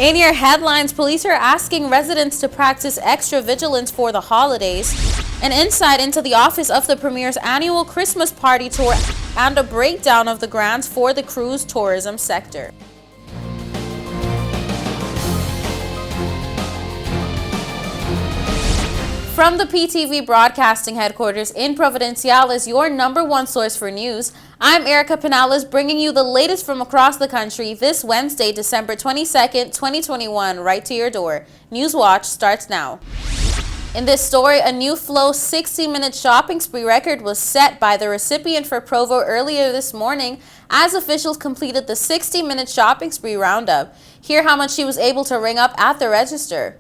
In your headlines, police are asking residents to practice extra vigilance for the holidays. An insight into the office of the Premier's annual Christmas party tour and a breakdown of the grants for the cruise tourism sector. From the PTV Broadcasting Headquarters in Providenciales, your #1 source for news, I'm Erica Pinales, bringing you the latest from across the country this Wednesday, December 22nd, 2021, right to your door. Newswatch starts now. In this story, a new Flow 60-minute shopping spree record was set by the recipient for Provo earlier this morning as officials completed the 60-minute shopping spree roundup. Hear how much she was able to ring up at the register.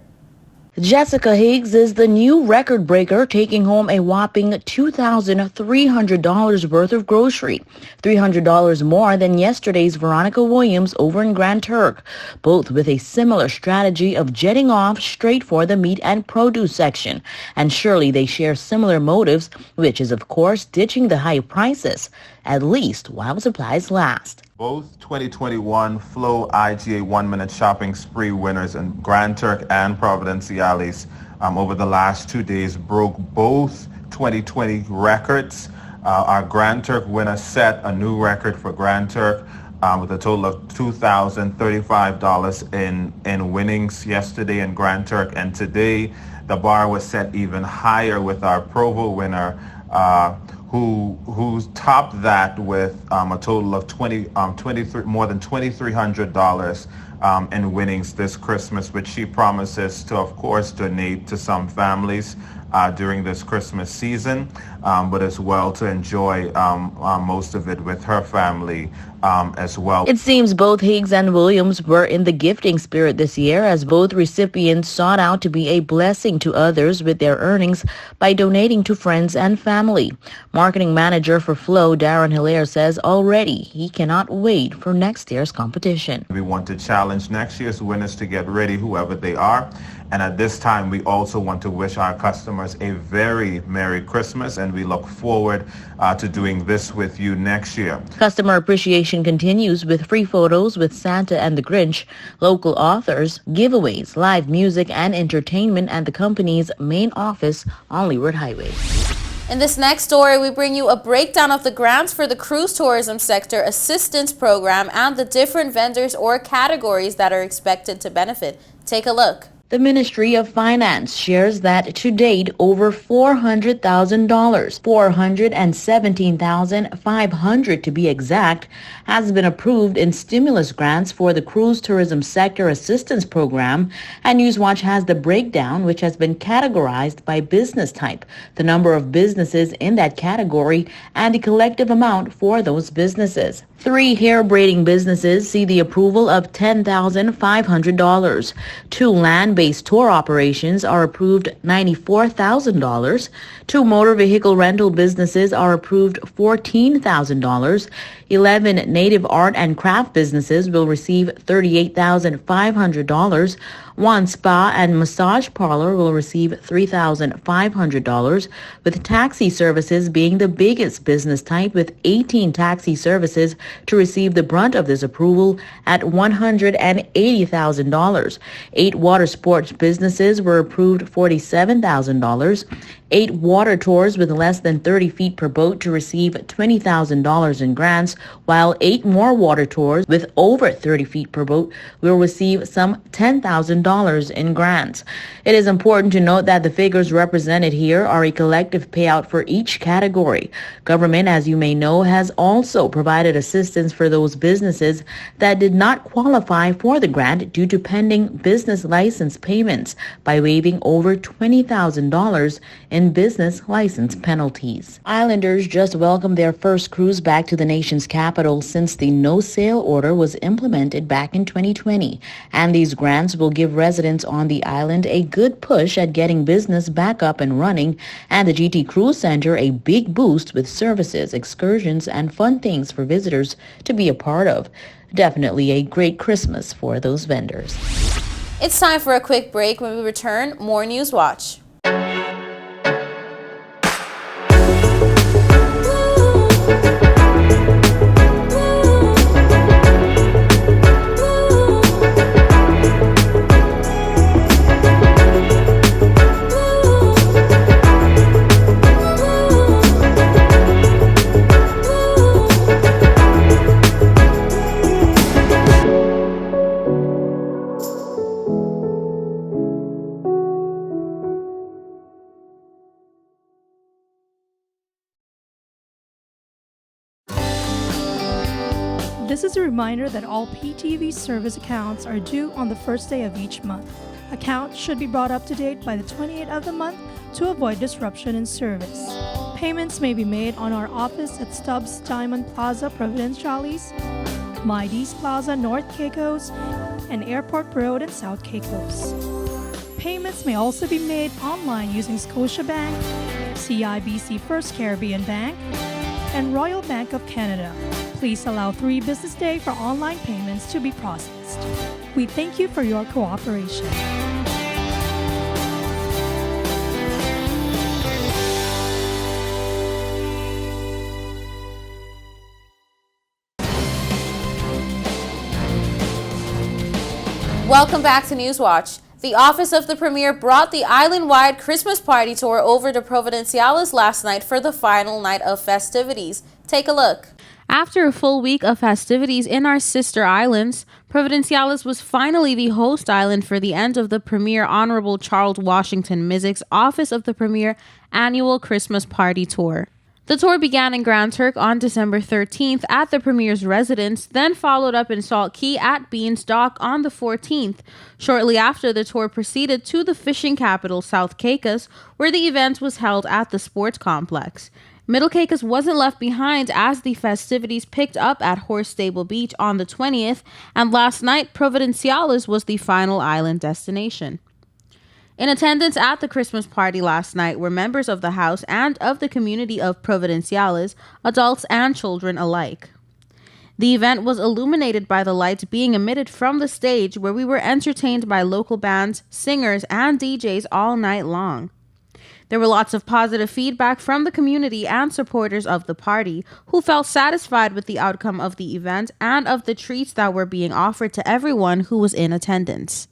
Jessica Higgs is the new record breaker, taking home a whopping $2,300 worth of grocery, $300 more than yesterday's Veronica Williams over in Grand Turk, both with a similar strategy of jetting off straight for the meat and produce section. And surely they share similar motives, which is, of course, ditching the high prices, at least while supplies last. Both 2021 Flow IGA 1-minute shopping spree winners in Grand Turk and Providenciales over the last 2 days broke both 2020 records. Our Grand Turk winner set a new record for Grand Turk with a total of $2,035 in winnings yesterday in Grand Turk, and today the bar was set even higher with our Provo winner, who topped that with a total of more than $2,300 in winnings this Christmas, which she promises to, of course, donate to some families during this Christmas season, but as well to enjoy most of it with her family as well. It seems both Higgs and Williams were in the gifting spirit this year, as both recipients sought out to be a blessing to others with their earnings by donating to friends and family. Marketing manager for Flow, Darren Hilaire, says already he cannot wait for next year's competition. We want to challenge next year's winners to get ready, whoever they are. And at this time, we also want to wish our customers a very Merry Christmas, and we look forward to doing this with you next year. Customer appreciation continues with free photos with Santa and the Grinch, local authors, giveaways, live music, and entertainment at the company's main office on Leeward Highway. In this next story, we bring you a breakdown of the grants for the cruise tourism sector assistance program and the different vendors or categories that are expected to benefit. Take a look. The Ministry of Finance shares that to date, over $400,000, $417,500 to be exact, has been approved in stimulus grants for the Cruise Tourism Sector Assistance Program, and Newswatch has the breakdown, which has been categorized by business type, the number of businesses in that category, and the collective amount for those businesses. 3 hair braiding businesses see the approval of $10,500. 2 land-based tour operations are approved $94,000. 2 motor vehicle rental businesses are approved $14,000. 11 native art and craft businesses will receive $38,500. 1 spa and massage parlor will receive $3,500, with taxi services being the biggest business type, with 18 taxi services to receive the brunt of this approval at $180,000. 8 water sports businesses were approved $47,000. 8 water tours with less than 30 feet per boat to receive $20,000 in grants, while 8 more water tours with over 30 feet per boat will receive some $10,000 in grants. It is important to note that the figures represented here are a collective payout for each category. Government, as you may know, has also provided assistance for those businesses that did not qualify for the grant due to pending business license payments by waiving over $20,000 in business license penalties. Islanders just welcomed their first cruise back to the nation's capital since the no-sail order was implemented back in 2020, and these grants will give residents on the island a good push at getting business back up and running, and the GT Cruise Center a big boost with services, excursions, and fun things for visitors to be a part of. Definitely a great Christmas for those vendors. It's time for a quick break. When we return, more Newswatch. This is a reminder that all PTV service accounts are due on the first day of each month. Accounts should be brought up to date by the 28th of the month to avoid disruption in service. Payments may be made on our office at Stubbs Diamond Plaza, Providenciales, Mides Plaza, North Caicos, and Airport Road in South Caicos. Payments may also be made online using Scotiabank, CIBC First Caribbean Bank, and Royal Bank of Canada. Please allow 3 business days for online payments to be processed. We thank you for your cooperation. Welcome back to Newswatch. The Office of the Premier brought the island-wide Christmas party tour over to Providenciales last night for the final night of festivities. Take a look. After a full week of festivities in our sister islands, Providenciales was finally the host island for the end of the Premier Honorable Charles Washington Mizik's Office of the Premier annual Christmas party tour. The tour began in Grand Turk on December 13th at the Premier's residence, then followed up in Salt Key at Beans Dock on the 14th. Shortly after, the tour proceeded to the fishing capital, South Caicos, where the event was held at the sports complex. Middle Caicos wasn't left behind as the festivities picked up at Horse Stable Beach on the 20th, and last night, Providenciales was the final island destination. In attendance at the Christmas party last night were members of the House and of the community of Providenciales, adults and children alike. The event was illuminated by the lights being emitted from the stage, where we were entertained by local bands, singers, and DJs all night long. There were lots of positive feedback from the community and supporters of the party, who felt satisfied with the outcome of the event and of the treats that were being offered to everyone who was in attendance.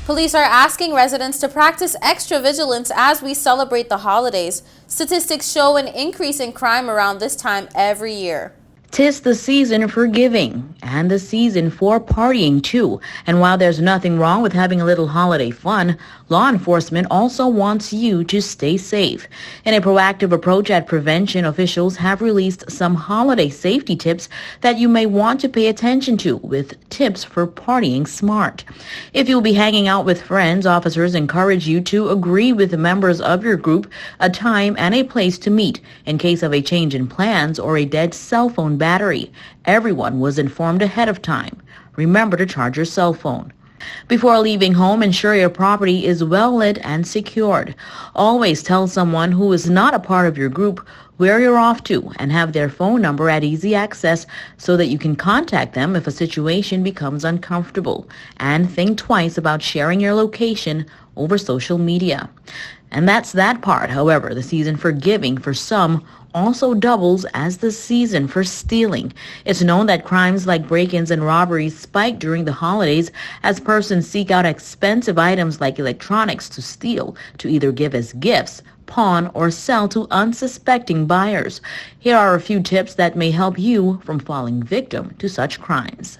Police are asking residents to practice extra vigilance as we celebrate the holidays. Statistics show an increase in crime around this time every year. 'Tis the season for giving and the season for partying too. And while there's nothing wrong with having a little holiday fun, law enforcement also wants you to stay safe. In a proactive approach at prevention, officials have released some holiday safety tips that you may want to pay attention to, with tips for partying smart. If you'll be hanging out with friends, officers encourage you to agree with the members of your group a time and a place to meet in case of a change in plans or a dead cell phone battery. Everyone was informed ahead of time. Remember to charge your cell phone. Before leaving home, ensure your property is well lit and secured. Always tell someone who is not a part of your group where you're off to and have their phone number at easy access so that you can contact them if a situation becomes uncomfortable. And think twice about sharing your location over social media. And that's that part. However, the season for giving for some also doubles as the season for stealing. It's known that crimes like break-ins and robberies spike during the holidays as persons seek out expensive items like electronics to steal, to either give as gifts, pawn, or sell to unsuspecting buyers. Here are a few tips that may help you from falling victim to such crimes.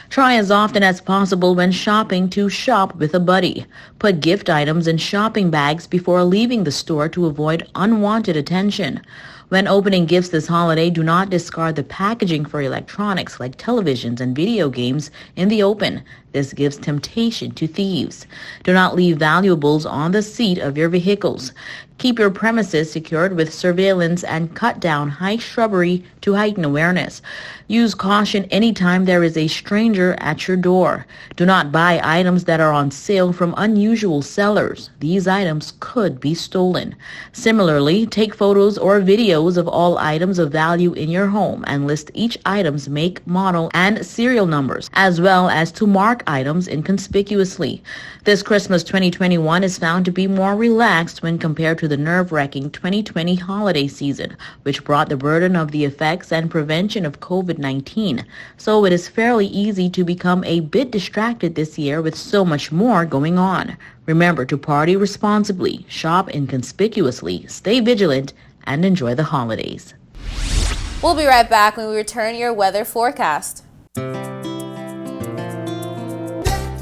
Try as often as possible when shopping to shop with a buddy. Put gift items in shopping bags before leaving the store to avoid unwanted attention. When opening gifts this holiday, do not discard the packaging for electronics like televisions and video games in the open. This gives temptation to thieves. Do not leave valuables on the seat of your vehicles. Keep your premises secured with surveillance and cut down high shrubbery to heighten awareness. Use caution anytime there is a stranger at your door. Do not buy items that are on sale from unusual sellers. These items could be stolen. Similarly, take photos or videos of all items of value in your home and list each item's make, model, and serial numbers, as well as to mark items inconspicuously. This Christmas 2021 is found to be more relaxed when compared to the nerve-wracking 2020 holiday season, which brought the burden of the effects and prevention of COVID-19. So it is fairly easy to become a bit distracted this year with so much more going on. Remember to party responsibly, shop inconspicuously, stay vigilant, and enjoy the holidays. We'll be right back when we return your weather forecast.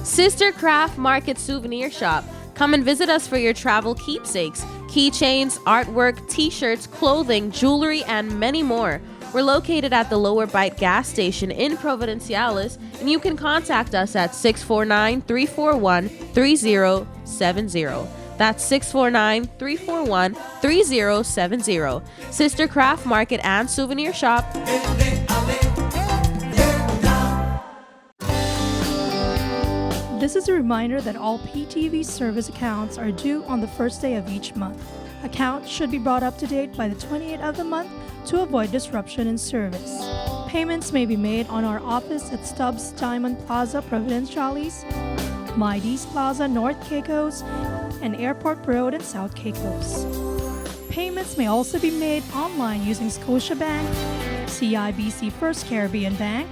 Sister Craft Market Souvenir Shop. Come and visit us for your travel keepsakes, keychains, artwork, t-shirts, clothing, jewelry, and many more. We're located at the Lower Bight gas station in Providenciales, and you can contact us at 649-341-3070. That's 649-341-3070. Sister Craft Market and Souvenir Shop. This is a reminder that all PTV service accounts are due on the first day of each month. Accounts should be brought up to date by the 28th of the month to avoid disruption in service. Payments may be made on our office at Stubbs Diamond Plaza, Providenciales, Mides Plaza, North Caicos, and Airport Road in South Caicos. Payments may also be made online using Scotiabank, CIBC First Caribbean Bank,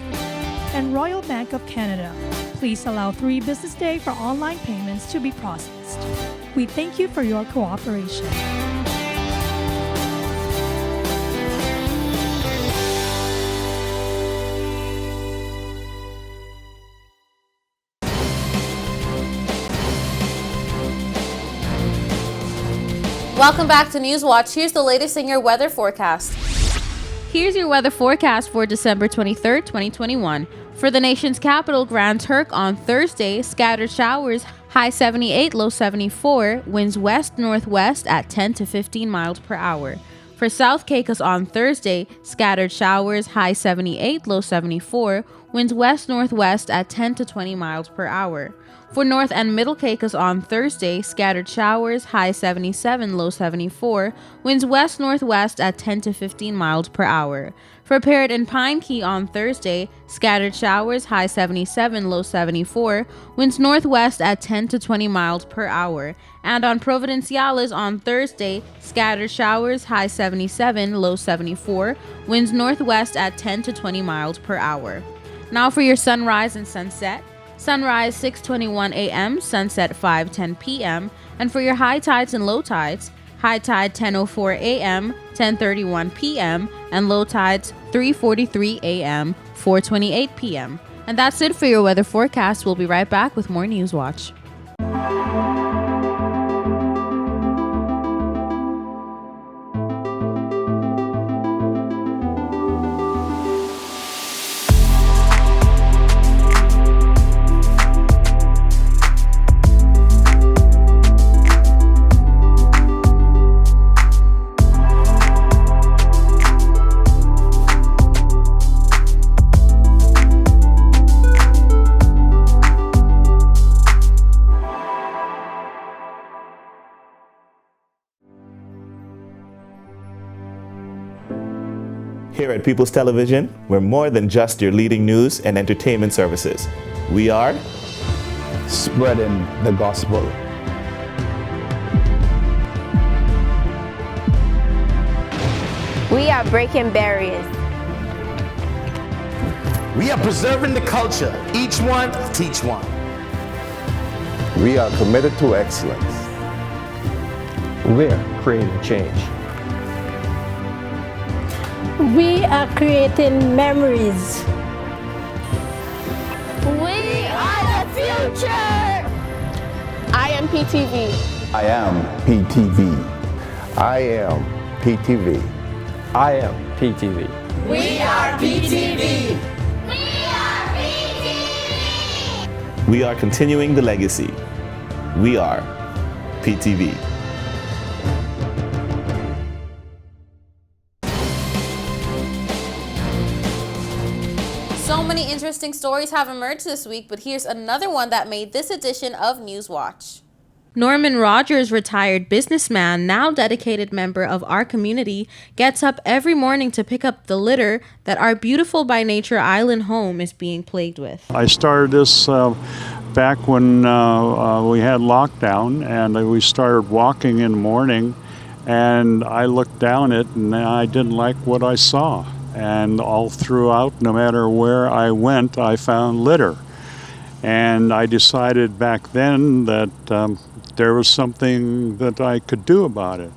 and Royal Bank of Canada. Please allow 3 business days for online payments to be processed. We thank you for your cooperation. Welcome back to Newswatch. Here's the latest in your weather forecast. Here's your weather forecast for December 23rd, 2021. For the nation's capital, Grand Turk, on Thursday, scattered showers, high 78, low 74, winds west-northwest at 10 to 15 miles per hour. For South Caicos on Thursday, scattered showers, high 78, low 74, winds west-northwest at 10 to 20 miles per hour. For North and Middle Caicos on Thursday, scattered showers, high 77, low 74, winds west-northwest at 10 to 15 miles per hour. For Parrot and Pine Key on Thursday, scattered showers, high 77, low 74, winds northwest at 10 to 20 miles per hour. And on Providenciales on Thursday, scattered showers, high 77, low 74, winds northwest at 10 to 20 miles per hour. Now for your sunrise and sunset. Sunrise 6:21 a.m., sunset 5:10 p.m. And for your high tides and low tides, high tide 10:04 a.m., 10:31 p.m. and low tides 3:43 a.m., 4:28 p.m. And that's it for your weather forecast. We'll be right back with more Newswatch. Here at People's Television, we're more than just your leading news and entertainment services. We are spreading the gospel. We are breaking barriers. We are preserving the culture. Each one, teach one. We are committed to excellence. We're creating change. We are creating memories. We are the future. I am PTV. I am PTV. I am PTV. I am PTV. We are PTV. We are PTV. We are continuing the legacy. We are PTV. So many interesting stories have emerged this week, but here's another one that made this edition of Newswatch. Norman Rogers, retired businessman, now dedicated member of our community, gets up every morning to pick up the litter that our beautiful by nature island home is being plagued with. I started this back when we had lockdown, and we started walking in the morning, and I looked down it and I didn't like what I saw. And all throughout, no matter where I went, I found litter. And I decided back then that there was something that I could do about it.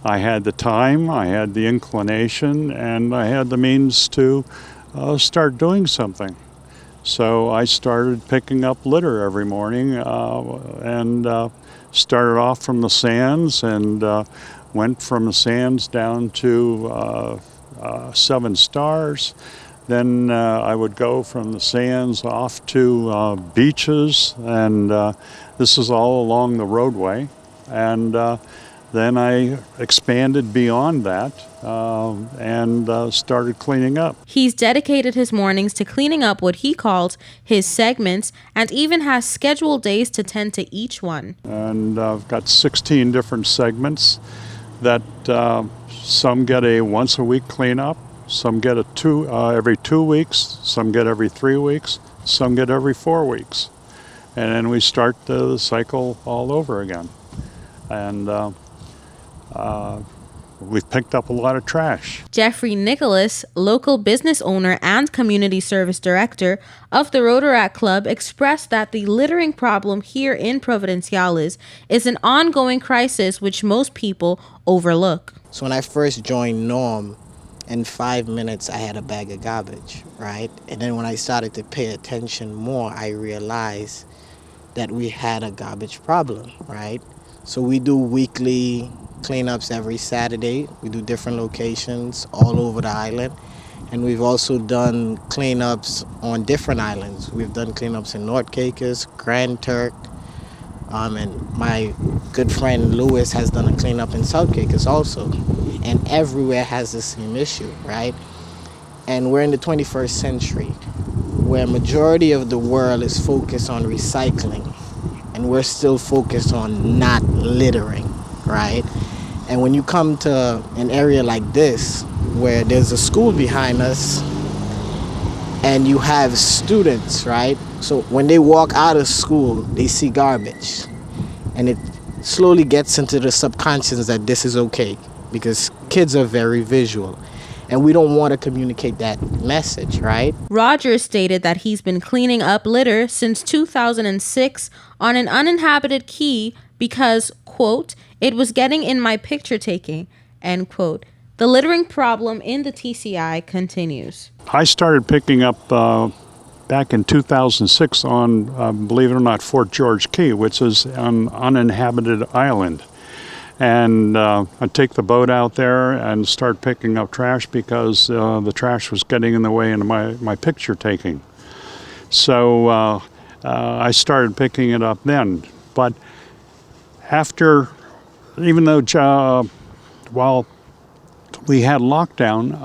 I had the time, I had the inclination, and I had the means to start doing something. So I started picking up litter every morning and started off from the sands and went from the sands down to 7 stars. Then I would go from the sands off to beaches, and this is all along the roadway. And then I expanded beyond that and started cleaning up. He's dedicated his mornings to cleaning up what he calls his segments and even has scheduled days to tend to each one. And I've got 16 different segments that some get a once-a-week cleanup, some get every 2 weeks, some get every 3 weeks, some get every 4 weeks. And then we start the cycle all over again. And we've picked up a lot of trash. Jeffrey Nicholas, local business owner and community service director of the Rotaract Club, expressed that the littering problem here in Providenciales is an ongoing crisis which most people overlook. So when I first joined NORM, in 5 minutes I had a bag of garbage, right? And then when I started to pay attention more, I realized that we had a garbage problem, right? So we do weekly cleanups every Saturday. We do different locations all over the island. And we've also done cleanups on different islands. We've done cleanups in North Caicos, Grand Turk, and my good friend Lewis has done a cleanup in South Caicos also. And everywhere has the same issue, right? And we're in the 21st century, where a majority of the world is focused on recycling. And we're still focused on not littering, right? And when you come to an area like this, where there's a school behind us, and you have students, right? So when they walk out of school, they see garbage. And it slowly gets into the subconscious that this is okay, because kids are very visual. And we don't want to communicate that message, right? Rogers stated that he's been cleaning up litter since 2006 on an uninhabited key because, quote, it was getting in my picture taking, end quote. The littering problem in the TCI continues. I started picking up back in 2006 on, believe it or not, Fort George Key, which is an uninhabited island. And I'd take the boat out there and start picking up trash because the trash was getting in the way of my picture taking. So I started picking it up then. But after, even though while we had lockdown,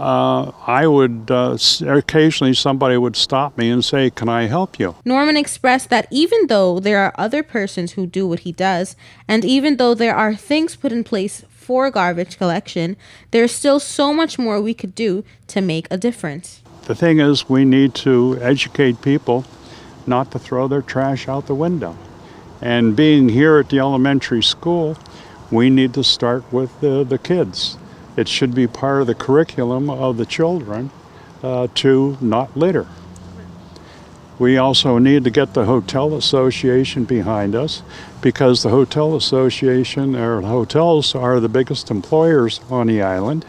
I would occasionally somebody would stop me and say, "Can I help you?" Norman expressed that even though there are other persons who do what he does, and even though there are things put in place for garbage collection, there's still so much more we could do to make a difference. The thing is, we need to educate people not to throw their trash out the window. And being here at the elementary school, we need to start with the kids. It should be part of the curriculum of the children to not litter. We also need to get the Hotel Association behind us, because the Hotel Association, or hotels, are the biggest employers on the island,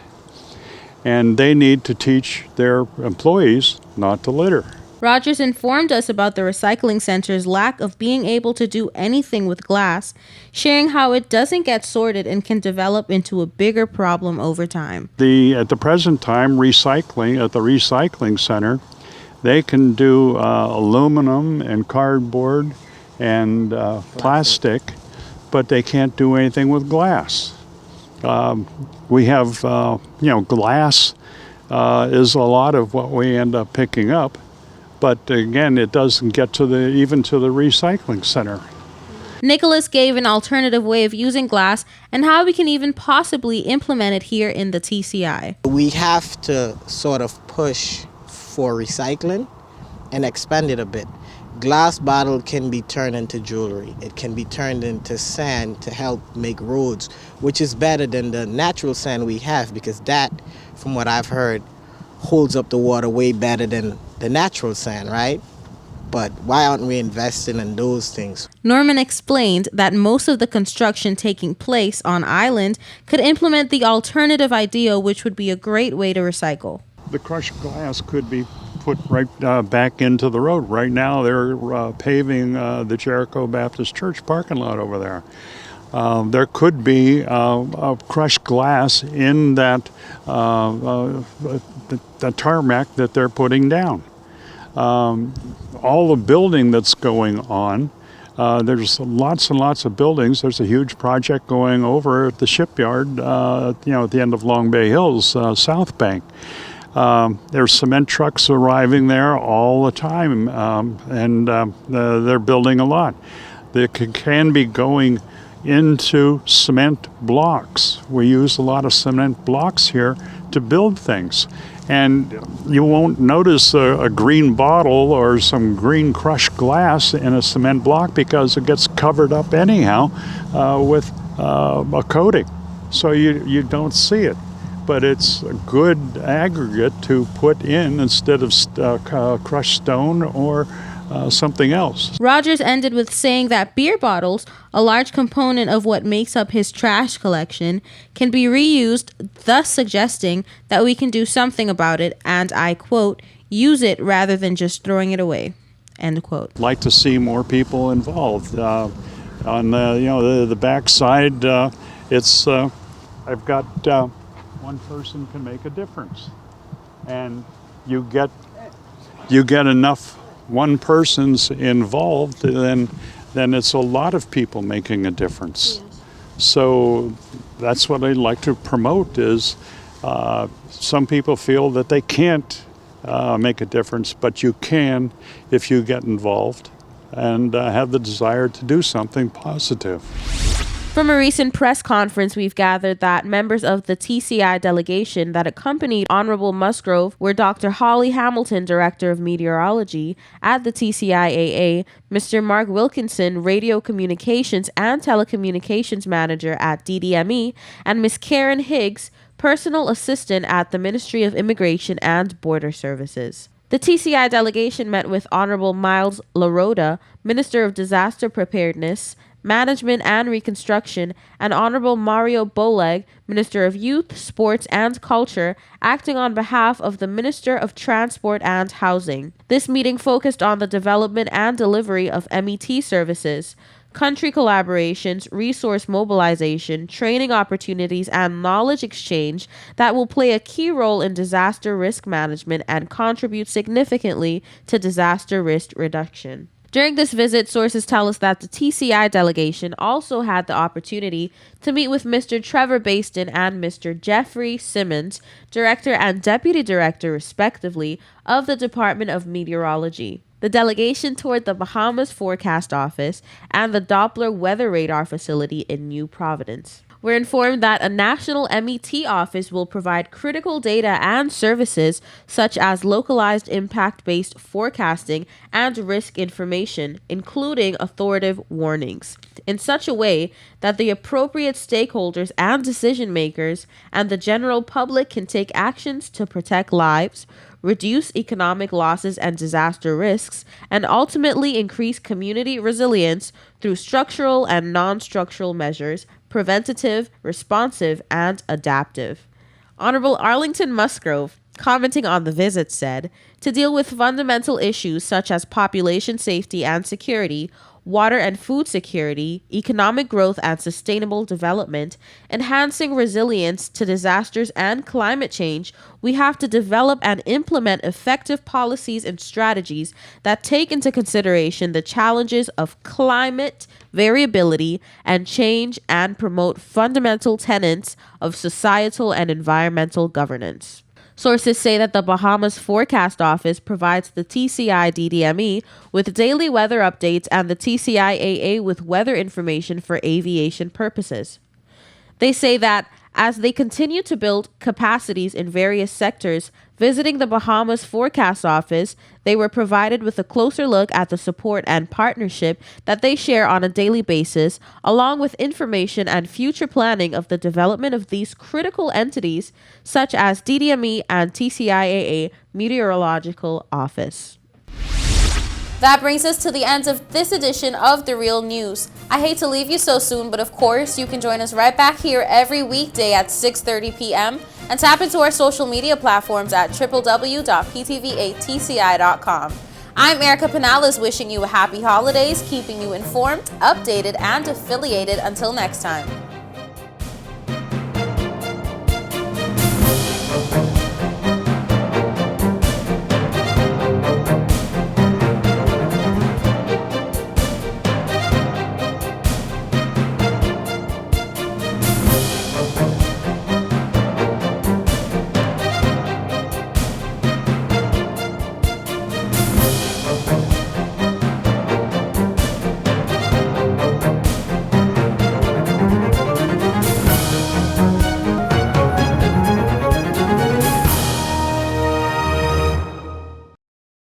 and they need to teach their employees not to litter. Rogers informed us about the recycling center's lack of being able to do anything with glass, sharing how it doesn't get sorted and can develop into a bigger problem over time. At the present time, at the recycling center, they can do aluminum and cardboard and plastic, but they can't do anything with glass. We have, glass is a lot of what we end up picking up. But again, it doesn't get even to the recycling center. Nicholas gave an alternative way of using glass and how we can even possibly implement it here in the TCI. We have to sort of push for recycling and expand it a bit. Glass bottle can be turned into jewelry. It can be turned into sand to help make roads, which is better than the natural sand we have, because that, from what I've heard, holds up the water way better than the natural sand, right? But why aren't we investing in those things? Norman explained that most of the construction taking place on island could implement the alternative idea, which would be a great way to recycle. The crushed glass could be put right back into the road. Right now they're paving the Jericho Baptist Church parking lot over there. there could be crushed glass in that the tarmac that they're putting down. All the building that's going on, there's lots and lots of buildings. There's a huge project going over at the shipyard, at the end of Long Bay Hills, South Bank. There's cement trucks arriving there all the time, and they're building a lot. They can be going into cement blocks. We use a lot of cement blocks here to build things. And you won't notice a green bottle or some green crushed glass in a cement block because it gets covered up anyhow with a coating. So you don't see it. But it's a good aggregate to put in instead of crushed stone or something else. Rogers ended with saying that beer bottles, a large component of what makes up his trash collection, can be reused, thus suggesting that we can do something about it and, I quote, use it rather than just throwing it away, end quote. Like to see more people involved. On the backside, it's I've got one person can make a difference, and you get enough one person's involved, then it's a lot of people making a difference. Yes. So that's what I'd like to promote is some people feel that they can't make a difference, but you can if you get involved and have the desire to do something positive. From a recent press conference, we've gathered that members of the TCI delegation that accompanied Honorable Musgrove were Dr. Holly Hamilton, Director of Meteorology at the TCIAA, Mr. Mark Wilkinson, Radio Communications and Telecommunications Manager at DDME, and Ms. Karen Higgs, Personal Assistant at the Ministry of Immigration and Border Services. The TCI delegation met with Honorable Miles LaRoda, Minister of Disaster Preparedness, Management and Reconstruction, and Honorable Mario Boleg, Minister of Youth, Sports and Culture, acting on behalf of the Minister of Transport and Housing. This meeting focused on the development and delivery of MET services, country collaborations, resource mobilization, training opportunities, and knowledge exchange that will play a key role in disaster risk management and contribute significantly to disaster risk reduction. During this visit, sources tell us that the TCI delegation also had the opportunity to meet with Mr. Trevor Baston and Mr. Jeffrey Simmons, Director and Deputy Director, respectively, of the Department of Meteorology. The delegation toured the Bahamas Forecast Office and the Doppler Weather Radar Facility in New Providence. We're informed that a national MET office will provide critical data and services such as localized impact-based forecasting and risk information, including authoritative warnings, in such a way that the appropriate stakeholders and decision makers and the general public can take actions to protect lives, reduce economic losses and disaster risks, and ultimately increase community resilience through structural and non-structural measures, preventative, responsive, and adaptive. Honorable Arlington Musgrove, commenting on the visit, said, to deal with fundamental issues such as population safety and security, water and food security, economic growth and sustainable development, enhancing resilience to disasters and climate change, we have to develop and implement effective policies and strategies that take into consideration the challenges of climate variability and change and promote fundamental tenets of societal and environmental governance. Sources say that the Bahamas Forecast Office provides the TCI DDME with daily weather updates and the TCIAA with weather information for aviation purposes. They say that as they continue to build capacities in various sectors, visiting the Bahamas Forecast Office, they were provided with a closer look at the support and partnership that they share on a daily basis, along with information and future planning of the development of these critical entities, such as DDME and TCIAA Meteorological Office. That brings us to the end of this edition of The Real News. I hate to leave you so soon, but of course, you can join us right back here every weekday at 6:30 p.m. and tap into our social media platforms at www.ptv8tci.com. I'm Erica Pinales, wishing you a happy holidays, keeping you informed, updated, and affiliated. Until next time.